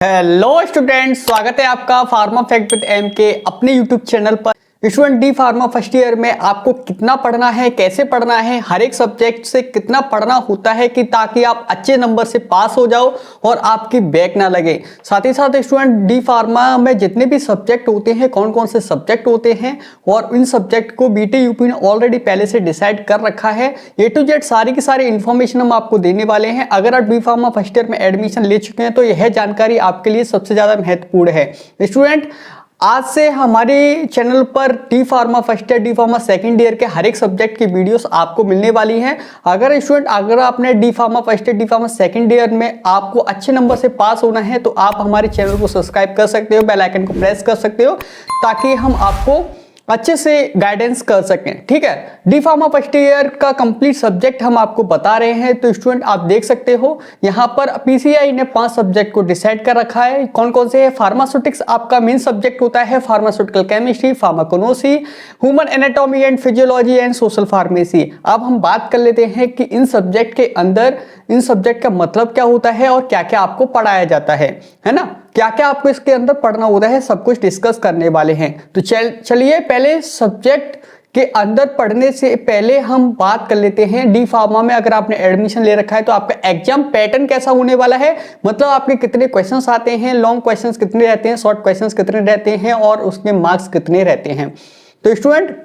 Hello student, स्वागत है आपका फार्मा फैक्ट विद एम के अपने यूट्यूब चैनल पर। Student D pharma first year में आपको कितना पढ़ना है, कैसे पढ़ना है, हर एक सब्जेक्ट से कितना पढ़ना होता है कि ताकि आप अच्छे नंबर से पास हो जाओ और आपकी बैक ना लगे। साथ ही साथ स्टूडेंट डी फार्मा में जितने भी सब्जेक्ट होते हैं, कौन कौन से सब्जेक्ट होते हैं और इन सब्जेक्ट को बीटी यूपी ने ऑलरेडी पहले से डिसाइड कर रखा है। ए टू जेड सारी की सारी इन्फॉर्मेशन हम आपको देने वाले हैं। अगर आप डी फार्मा फर्स्ट ईयर में एडमिशन ले चुके हैं तो यह जानकारी आपके लिए सबसे ज्यादा महत्वपूर्ण है। स्टूडेंट आज से हमारे चैनल पर D pharma first year, D pharma second year के हर एक सब्जेक्ट की वीडियोस आपको मिलने वाली हैं। अगर आपने D pharma first year, D pharma second year में आपको अच्छे नंबर से पास होना है तो आप हमारे चैनल को सब्सक्राइब कर सकते हो, बेल आइकन को प्रेस कर सकते हो ताकि हम आपको अच्छे से गाइडेंस कर सकें। ठीक है, डी फार्मा फर्स्ट ईयर का कंप्लीट सब्जेक्ट हम आपको बता रहे हैं। तो स्टूडेंट आप देख सकते हो यहाँ पर पीसीआई ने 5 सब्जेक्ट को डिसाइड कर रखा है। कौन कौन से है? फार्मास्यूटिक्स आपका मेन सब्जेक्ट होता है, pharmaceutical chemistry, pharmacognosy, human anatomy and physiology and social pharmacy. अब हम बात कर लेते हैं कि इन सब्जेक्ट के अंदर इन सब्जेक्ट का मतलब क्या होता है और क्या क्या आपको पढ़ाया जाता है ना, क्या क्या आपको इसके अंदर पढ़ना होता है, सब कुछ डिस्कस करने वाले हैं। तो चलिए पहले सब्जेक्ट के अंदर पढ़ने से पहले हम बात कर लेते हैं डी फार्मा में अगर आपने एडमिशन ले रखा है तो आपका एग्जाम पैटर्न कैसा होने वाला है, मतलब आपके कितने क्वेश्चंस आते हैं, लॉन्ग क्वेश्चंस कितने रहते हैं, शॉर्ट क्वेश्चंस कितने रहते हैं और उसके मार्क्स कितने रहते हैं। तो स्टूडेंट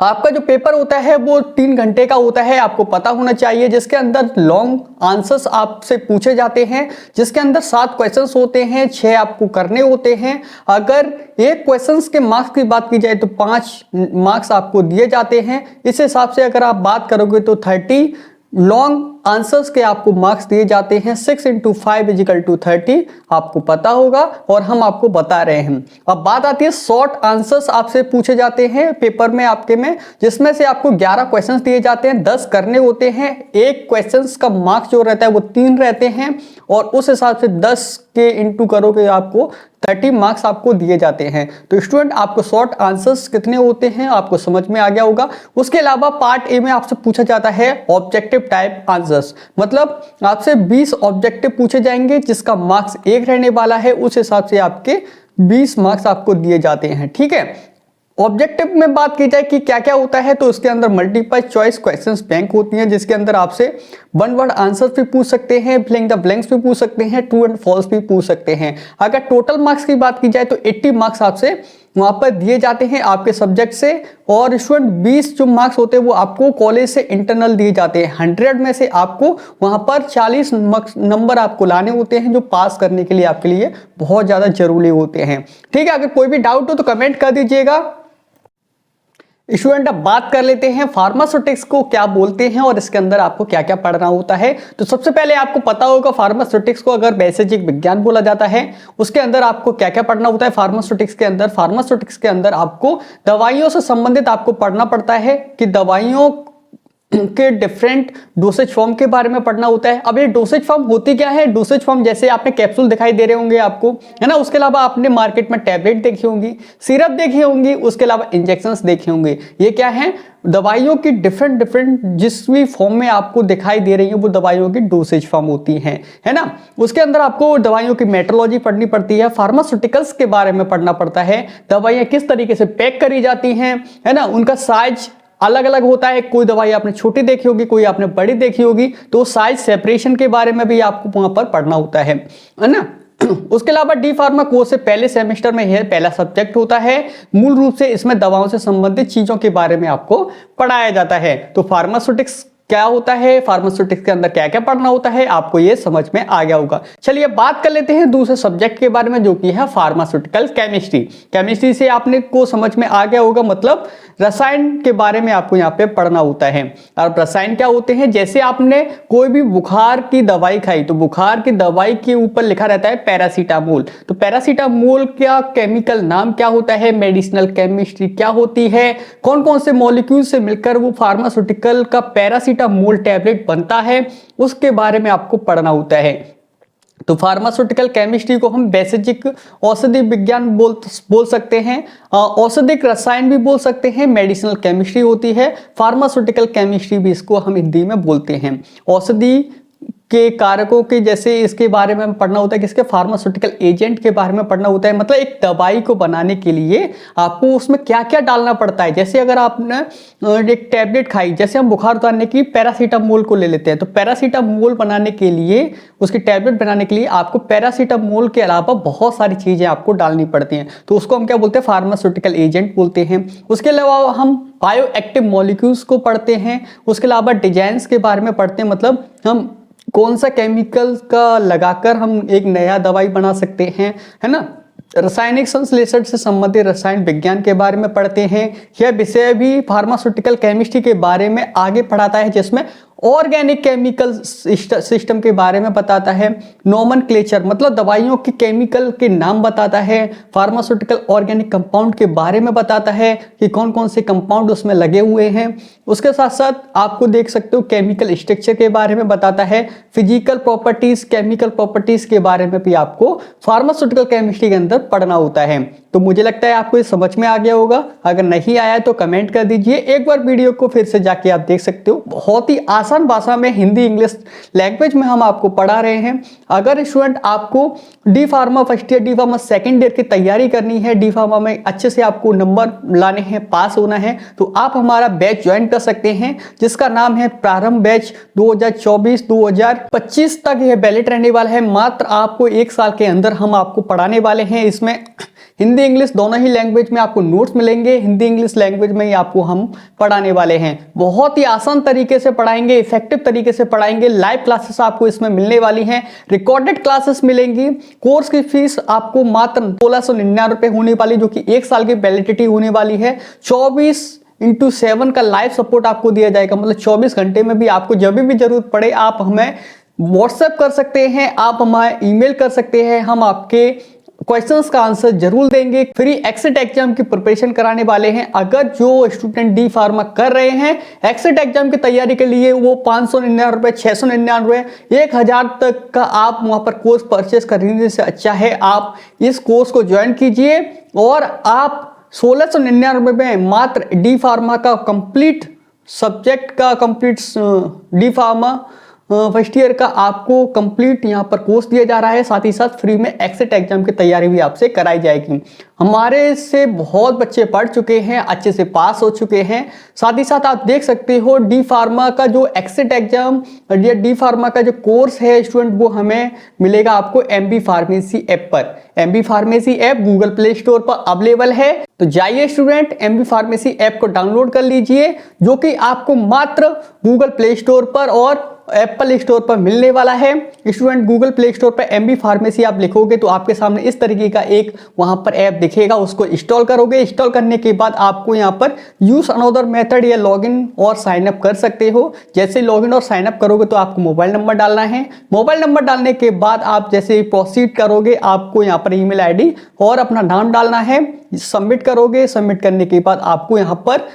आपका जो पेपर होता है वो 3 घंटे का होता है, आपको पता होना चाहिए, जिसके अंदर लॉन्ग आंसर्स आपसे पूछे जाते हैं, जिसके अंदर 7 क्वेश्चंस होते हैं, 6 आपको करने होते हैं। अगर एक क्वेश्चंस के मार्क्स की बात की जाए तो 5 मार्क्स आपको दिए जाते हैं। इस हिसाब से अगर आप बात करोगे तो 30 लॉन्ग आंसर्स के आपको मार्क्स दिए जाते हैं। 6 × 5 = 30 आपको पता होगा और हम आपको बता रहे हैं। अब बात आती है शॉर्ट आंसर्स आपसे पूछे जाते हैं पेपर में आपके में, जिसमें से आपको 11 क्वेश्चंस दिए जाते हैं, 10 करने होते हैं। एक क्वेश्चंस का मार्क्स जो रहता है वो 3 रहते हैं और उस हिसाब से 10 के इंटू करोगे आपको 30 मार्क्स आपको दिए जाते हैं। तो स्टूडेंट आपको शॉर्ट आंसर्स कितने होते हैं आपको समझ में आ गया होगा। उसके अलावा पार्ट ए में आपसे पूछा जाता है ऑब्जेक्टिव टाइप आंसर्स, मतलब आपसे 20 ऑब्जेक्टिव पूछे जाएंगे जिसका मार्क्स 1 रहने वाला है। उस हिसाब से आपके 20 मार्क्स आपको दिए जाते हैं। ठीक है, ऑब्जेक्टिव में बात की जाए कि क्या क्या होता है तो उसके अंदर मल्टीपल चॉइस क्वेश्चंस बैंक होती हैं, जिसके अंदर आपसे 1 वर्ड आंसर्स भी पूछ सकते हैं, फिलिंग द ब्लैंक्स भी पूछ सकते हैं, ट्रू एंड फॉल्स भी पूछ सकते हैं। अगर टोटल मार्क्स की बात की जाए तो 80 मार्क्स आपसे वहां पर दिए जाते हैं आपके सब्जेक्ट से। और स्टूडेंट 20 जो मार्क्स होते हैं वो आपको कॉलेज से इंटरनल दिए जाते हैं। 100 में से आपको वहां पर 40 नंबर आपको लाने होते हैं, जो पास करने के लिए आपके लिए बहुत ज्यादा जरूरी होते हैं। ठीक है, अगर कोई भी डाउट हो तो कमेंट कर दीजिएगा। स्टूडेंट अब बात कर लेते हैं फार्मास्यूटिक्स को क्या बोलते हैं और इसके अंदर आपको क्या क्या पढ़ना होता है। तो सबसे पहले आपको पता होगा फार्मास्यूटिक्स को अगर बेसिक विज्ञान बोला जाता है, उसके अंदर आपको क्या क्या पढ़ना होता है। फार्मास्यूटिक्स के अंदर आपको दवाइयों से संबंधित आपको पढ़ना पड़ता है कि दवाइयों के डिफरेंट डोसेज फॉर्म के बारे में पढ़ना होता है। अब ये डोसेज फॉर्म होती क्या है? डोसेज फॉर्म जैसे आपने कैप्सूल दिखाई दे रहे होंगे आपको, है ना, उसके अलावा आपने मार्केट में टैबलेट देखी होंगी, सिरप देखी होंगी, उसके अलावा इंजेक्शंस देखे होंगे। ये क्या है? दवाइयों की डिफरेंट जिस भी फॉर्म में आपको दिखाई दे रही है वो दवाइयों की डोसेज फॉर्म होती हैं, है ना। उसके अंदर आपको दवाइयों की मेट्रोलॉजी पढ़नी पड़ती है, फार्मास्यूटिकल्स के बारे में पढ़ना पड़ता है, दवाइयाँ किस तरीके से पैक करी जाती हैं, है ना, उनका साइज अलग अलग होता है। कोई दवाई आपने छोटी देखी होगी, कोई आपने बड़ी देखी होगी, तो साइज सेपरेशन के बारे में भी आपको वहां पर पढ़ना होता है ना। उसके अलावा डी फार्मा कोर्स से पहले सेमेस्टर में यह पहला सब्जेक्ट होता है। मूल रूप से इसमें दवाओं से संबंधित चीजों के बारे में आपको पढ़ाया जाता है। तो फार्मास्यूटिक्स क्या होता है, फार्मास्यूटिक्स के अंदर क्या क्या पढ़ना होता है, आपको ये समझ में आ गया होगा। चलिए बात कर लेते हैं दूसरे सब्जेक्ट के बारे में जो कि है फार्मास्यूटिकल केमिस्ट्री। केमिस्ट्री से आपने को समझ में आ गया होगा, मतलब रसायन के बारे में आपको यहाँ पे पढ़ना होता है। और रसायन क्या होते हैं? जैसे आपने कोई भी बुखार की दवाई खाई तो बुखार की दवाई के ऊपर लिखा रहता है पैरासीटामोल, तो पैरासीटामोल का केमिकल नाम क्या होता है, मेडिसिनल केमिस्ट्री क्या होती है, कौन कौन से मॉलिक्यूल से मिलकर वो फार्मास्यूटिकल का पैरासीटामोल टैबलेट बनता है, उसके बारे में आपको पढ़ना होता है। तो फार्मास्यूटिकल केमिस्ट्री को हम बेसिक औषधि विज्ञान बोल सकते हैं, औषधिक रसायन भी बोल सकते हैं, मेडिसिनल केमिस्ट्री होती है। फार्मास्यूटिकल केमिस्ट्री भी इसको हम हिंदी में बोलते हैं। औषधि के कारकों के जैसे इसके बारे में पढ़ना होता है, किसके फार्मास्यूटिकल एजेंट के बारे में पढ़ना होता है। मतलब एक दवाई को बनाने के लिए आपको उसमें क्या क्या डालना पड़ता है। जैसे अगर आपने एक टैबलेट खाई, जैसे हम बुखार उतारने की पैरासीटामोल को ले लेते हैं, तो पैरासीटामोल बनाने के लिए, उसकी टैबलेट बनाने के लिए आपको पैरासीटामोल के अलावा बहुत सारी चीजें आपको डालनी पड़ती हैं, तो उसको हम क्या बोलते हैं, फार्मास्यूटिकल एजेंट बोलते हैं। उसके अलावा हम बायो एक्टिव मॉलिक्यूल्स को पढ़ते हैं। उसके अलावा डिजाइन्स के बारे में पढ़ते हैं, मतलब हम कौन सा केमिकल का लगाकर हम एक नया दवाई बना सकते हैं, है ना। रासायनिक संश्लेषण से संबंधित रसायन विज्ञान के बारे में पढ़ते हैं। यह विषय भी फार्मास्यूटिकल केमिस्ट्री के बारे में आगे पढ़ाता है, जिसमें ऑर्गेनिक केमिकल सिस्टम के बारे में बताता है। नोमेनक्लेचर मतलब दवाइयों के केमिकल के नाम बताता है। फार्मास्यूटिकल ऑर्गेनिक कंपाउंड के बारे में बताता है कि कौन कौन से कंपाउंड उसमें लगे हुए हैं। उसके साथ साथ आपको देख सकते हो केमिकल स्ट्रक्चर के बारे में बताता है। फिजिकल प्रॉपर्टीज, केमिकल प्रॉपर्टीज के बारे में भी आपको फार्मास्यूटिकल केमिस्ट्री के अंदर पढ़ना होता है। तो मुझे लगता है आपको ये समझ में आ गया होगा। अगर नहीं आया तो कमेंट कर दीजिए, एक बार वीडियो को फिर से जाके आप देख सकते हो। बहुत ही आसान भाषा में हिंदी इंग्लिश लैंग्वेज में हम आपको पढ़ा रहे हैं। अगर स्टूडेंट आपको D pharma first year, D pharma second year की तैयारी करनी है, डी फार्मा में अच्छे से आपको नंबर लाने हैं, पास होना है, तो आप हमारा बैच ज्वाइन कर सकते हैं, जिसका नाम है प्रारंभ बैच। 2024-2025 तक यह वैलिड रहने वाला है। मात्र आपको एक साल के अंदर हम आपको पढ़ाने वाले हैं। इसमें हिंदी इंग्लिश दोनों ही लैंग्वेज में आपको नोट्स मिलेंगे। हिंदी इंग्लिश लैंग्वेज में ही आपको हम पढ़ाने वाले हैं। बहुत ही आसान तरीके से पढ़ाएंगे, इफेक्टिव तरीके से पढ़ाएंगे। लाइव क्लासेस आपको इसमें मिलने वाली हैं, रिकॉर्डेड क्लासेस मिलेंगी। कोर्स की फीस आपको मात्र 1699 रुपए होने वाली, जो कि एक साल की वैलिडिटी होने वाली है। 24/7 का लाइव सपोर्ट आपको दिया जाएगा, मतलब 24 घंटे में भी आपको जब भी जरूरत पड़े आप हमें व्हाट्सएप कर सकते हैं, आप हमें ईमेल कर सकते हैं। हम आपके क्वेश्चंस का आंसर जरूर देंगे। फ्री एक्सिट एग्जाम की प्रिपरेशन कराने वाले हैं। अगर जो स्टूडेंट डी फार्मा कर रहे हैं एक्सिट एग्जाम की तैयारी के लिए, वो 599 रुपए, 699 रुपए, 1000 तक का आप वहां पर कोर्स परचेस करने से अच्छा है आप इस कोर्स को ज्वाइन कीजिए और आप 1699 रुपए में मात्र डी फार्मा का कंप्लीट सब्जेक्ट का complete D pharma first year का आपको कंप्लीट यहाँ पर कोर्स दिया जा रहा है। साथ ही साथ फ्री में एक्सिट एग्जाम की तैयारी भी आपसे कराई जाएगी। हमारे से बहुत बच्चे पढ़ चुके हैं, अच्छे से पास हो चुके हैं। साथ ही साथ आप देख सकते हो डी फार्मा का जो एक्सिट एग्जाम या डी फार्मा का जो कोर्स है स्टूडेंट, वो हमें मिलेगा आपको MB फार्मेसी ऐप पर। MB pharmacy app Google play store पर अवेलेबल है, तो जाइए स्टूडेंट MB फार्मेसी ऐप को डाउनलोड कर लीजिए, जो कि आपको मात्र गूगल प्ले स्टोर पर और एप्पल स्टोर पर मिलने वाला है। स्टूडेंट गूगल प्ले स्टोर पर MB फार्मेसी आप लिखोगे तो आपके सामने इस तरीके का एक वहां पर ऐप दिखेगा, उसको इंस्टॉल करोगे। इंस्टॉल करने के बाद आपको यहाँ पर यूज अनदर मेथड या लॉगिन और साइन अप कर सकते हो। जैसे लॉगिन और साइन अप करोगे तो आपको मोबाइल नंबर डालना है। मोबाइल नंबर डालने के बाद आप जैसे प्रोसीड करोगे, आपको यहाँ पर ईमेल आईडी और अपना नाम डालना है। सबमिट करोगे, सबमिट करने के बाद आपको यहाँ पर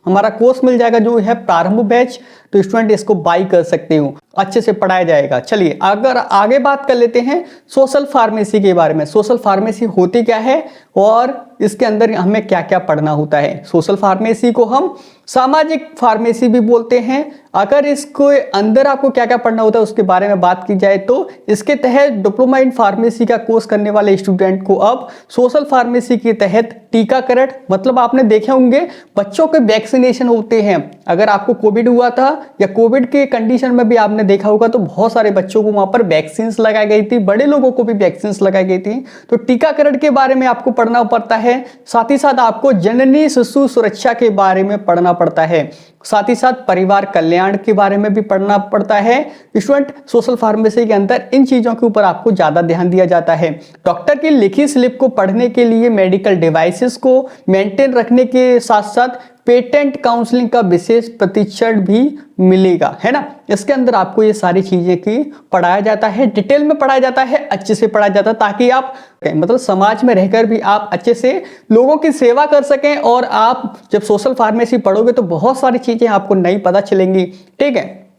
हमारा कोर्स मिल जाएगा जो है प्रारंभ बैच। तो स्टूडेंट इसको बाई कर सकते हो, अच्छे से पढ़ाया जाएगा। चलिए अगर आगे बात कर लेते हैं सोशल फार्मेसी के बारे में। सोशल फार्मेसी होती क्या है और इसके अंदर हमें क्या क्या पढ़ना होता है। सोशल फार्मेसी को हम सामाजिक फार्मेसी भी बोलते हैं। अगर इसको अंदर आपको क्या क्या पढ़ना होता है उसके बारे में बात की जाए तो इसके तहत डिप्लोमा इन फार्मेसी का कोर्स करने वाले स्टूडेंट को अब सोशल फार्मेसी के तहत टीकाकरण, मतलब आपने देखे होंगे बच्चों के वैक्सीनेशन होते हैं। अगर आपको कोविड हुआ था या कोविड के कंडीशन में भी आपने देखा होगा तो बहुत सारे बच्चों को वहां पर वैक्सीन लगाई गई थी, बड़े लोगों को भी वैक्सीन लगाई गई थी। तो टीकाकरण के बारे में आपको पढ़ना पड़ता है। साथ ही साथ आपको जननी शिशु सुरक्षा के बारे में पढ़ना पड़ता है। साथ ही साथ परिवार कल्याण के बारे में भी पढ़ना पड़ता है। स्टूडेंट सोशल फार्मेसी के अंदर इन चीजों के ऊपर आपको ज्यादा ध्यान दिया जाता है। डॉक्टर की लिखी स्लिप को पढ़ने के लिए मेडिकल डिवाइसेस को मेंटेन रखने के साथ साथ पेटेंट काउंसलिंग का विशेष प्रशिक्षण भी मिलेगा, है ना। इसके अंदर आपको ये सारी चीजें की पढ़ाया जाता है, डिटेल में पढ़ाया जाता है, अच्छे से पढ़ाया जाता है, ताकि आप मतलब समाज में रहकर भी आप अच्छे से लोगों की सेवा कर सकें। और आप जब सोशल फार्मेसी पढ़ोगे तो बहुत सारी चीजें आपको नई पता चलेंगी। ठीक है,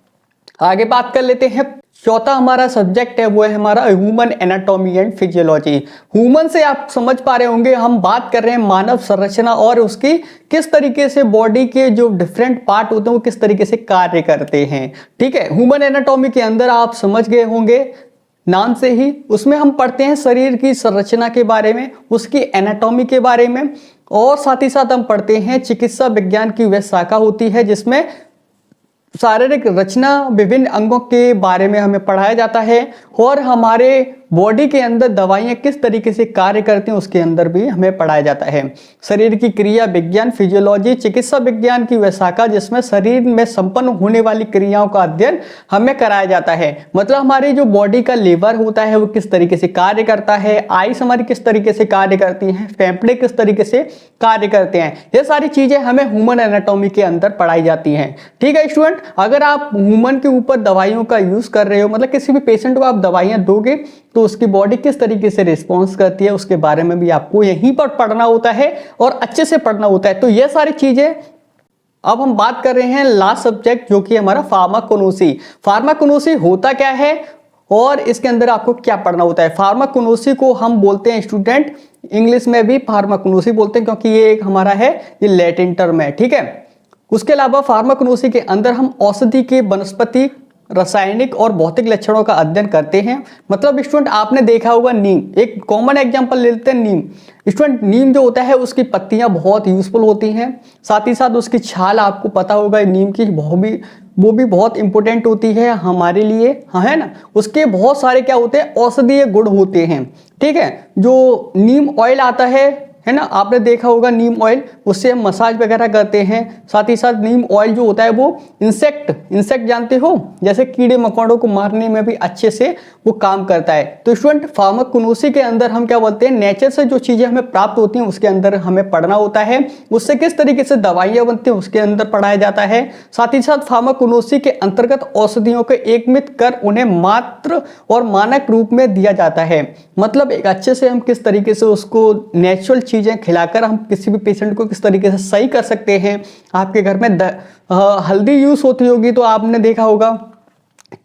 आगे बात कर लेते हैं चौथा हमारा सब्जेक्ट है वो है हमारा human anatomy and physiology. Human से आप समझ पा रहे होंगे हम बात कर रहे हैं मानव संरचना और उसकी किस तरीके से बॉडी के जो डिफरेंट पार्ट होते हैं वो किस तरीके से कार्य करते हैं। ठीक है, ह्यूमन एनाटॉमी के अंदर आप समझ गए होंगे नाम से ही, उसमें हम पढ़ते हैं शरीर की संरचना के बारे में, उसकी एनाटॉमी के बारे में, और साथ ही साथ हम पढ़ते हैं चिकित्सा विज्ञान की वह शाखा होती है जिसमें शारीरिक रचना विभिन्न अंगों के बारे में हमें पढ़ाया जाता है, और हमारे बॉडी के अंदर दवाइयाँ किस तरीके से कार्य करती हैं उसके अंदर भी हमें पढ़ाया जाता है। शरीर की क्रिया विज्ञान फिजियोलॉजी चिकित्सा विज्ञान की वह शाखा जिसमें शरीर में संपन्न होने वाली क्रियाओं का अध्ययन हमें कराया जाता है। मतलब हमारी जो बॉडी का लीवर होता है वो किस तरीके से कार्य करता है, आइस हमारी किस तरीके से कार्य करती हैं, फेफड़े किस तरीके से कार्य करते हैं, ये सारी चीजें हमें ह्यूमन एनाटॉमी के अंदर पढ़ाई जाती हैं। ठीक है स्टूडेंट, अगर आप ह्यूमन के ऊपर दवाइयों का यूज कर रहे हो, मतलब किसी भी पेशेंट को आप दवाइयां दोगे तो उसकी बॉडी किस तरीके से रिस्पॉन्स करती है उसके बारे में भी आपको यहीं पर पढ़ना होता है और अच्छे से पढ़ना होता है। तो ये सारी चीजें अब हम बात कर रहे हैं लास्ट सब्जेक्ट जो कि हमारा फार्माकोनोसी। फार्माकोनोसी होता क्या है और इसके अंदर आपको क्या पढ़ना होता है। फार्माकोनोसी को हम बोलते हैं स्टूडेंट, इंग्लिश में भी फार्माकोनोसी बोलते हैं क्योंकि ये एक हमारा है, ये लैटिन टर्म है। ठीक है, उसके अलावा फार्माकोनोसी के अंदर हम औषधि के वनस्पति रासायनिक और भौतिक लक्षणों का अध्ययन करते हैं। मतलब स्टूडेंट आपने देखा होगा नीम, एक कॉमन एग्जांपल ले लेते हैं नीम। स्टूडेंट नीम जो होता है उसकी पत्तियां बहुत यूजफुल होती हैं, साथ ही साथ उसकी छाल आपको पता होगा नीम की वो भी बहुत इंपॉर्टेंट होती है हमारे लिए, हाँ है ना। उसके बहुत सारे क्या होते हैं, औषधीय गुण होते हैं। ठीक है, जो नीम ऑयल आता है ना, आपने देखा होगा नीम ऑयल, उससे हम मसाज वगैरह करते हैं। साथ ही साथ नीम ऑयल जो होता है वो इंसेक्ट जानते हो, जैसे कीड़े मकोड़ों को मारने में भी अच्छे से वो काम करता है। तो स्टूडेंट फार्माकोनोसी के अंदर हम क्या बोलते हैं, नेचर से जो चीजें हमें प्राप्त होती हैं उसके अंदर हमें पढ़ना होता है, उससे किस तरीके से दवाइयां बनती हैं उसके अंदर पढ़ाया जाता है। साथ ही साथ फार्माकोनोसी के अंतर्गत औषधियों को एकमित कर उन्हें मात्र और मानक रूप में दिया जाता है। मतलब एक अच्छे से हम किस तरीके से उसको नेचुरल चीजें खिलाकर हम किसी भी पेशेंट को किस तरीके से सही कर सकते हैं। आपके घर में हल्दी यूज होती होगी तो आपने देखा होगा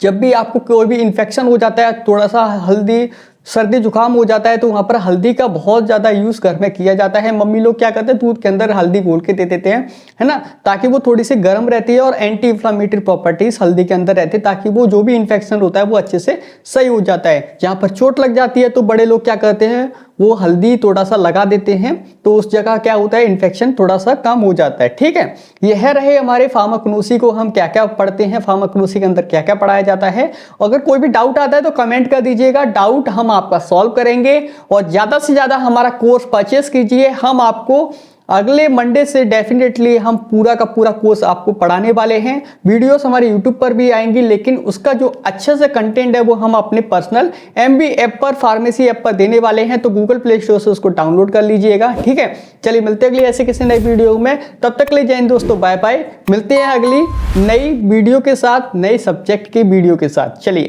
जब भी आपको कोई भी इन्फेक्शन हो जाता है, थोड़ा सा हल्दी सर्दी जुकाम हो जाता है तो वहाँ पर हल्दी का बहुत ज़्यादा यूज़ घर में किया जाता है। मम्मी लोग क्या करते हैं, दूध के अंदर हल्दी घोल के दे देते हैं, है ना, ताकि वो थोड़ी सी गर्म रहती है और एंटी इन्फ्लामेटरी प्रॉपर्टीज हल्दी के अंदर रहती है, ताकि वो जो भी इन्फेक्शन होता है वो अच्छे से सही हो जाता है। जहाँ पर चोट लग जाती है तो बड़े लोग क्या करते हैं, वो हल्दी थोड़ा सा लगा देते हैं, तो उस जगह क्या होता है, इन्फेक्शन थोड़ा सा कम हो जाता है। ठीक है, यह रहे हमारे फार्माकोनोसी को हम क्या क्या पढ़ते हैं, फार्माकोनोसी के अंदर क्या क्या पढ़ाया जाता है। अगर कोई भी डाउट आता है तो कमेंट कर दीजिएगा, डाउट हम आपका सॉल्व करेंगे। और ज़्यादा से ज़्यादा हमारा कोर्स परचेस कीजिए, हम आपको अगले मंडे से डेफिनेटली हम पूरा का पूरा कोर्स आपको पढ़ाने वाले हैं। वीडियोस हमारे यूट्यूब पर भी आएंगी, लेकिन उसका जो अच्छे से कंटेंट है वो हम अपने पर्सनल MB ऐप पर, फार्मेसी ऐप पर देने वाले हैं, तो गूगल प्ले स्टोर से उसको डाउनलोड कर लीजिएगा। ठीक है, चलिए मिलते हैं अगली ऐसे किसी नई वीडियो में, तब तक ले जय हिंद दोस्तों, बाय बाय। मिलते हैं अगली नई वीडियो के साथ, नए सब्जेक्ट की वीडियो के साथ। चलिए।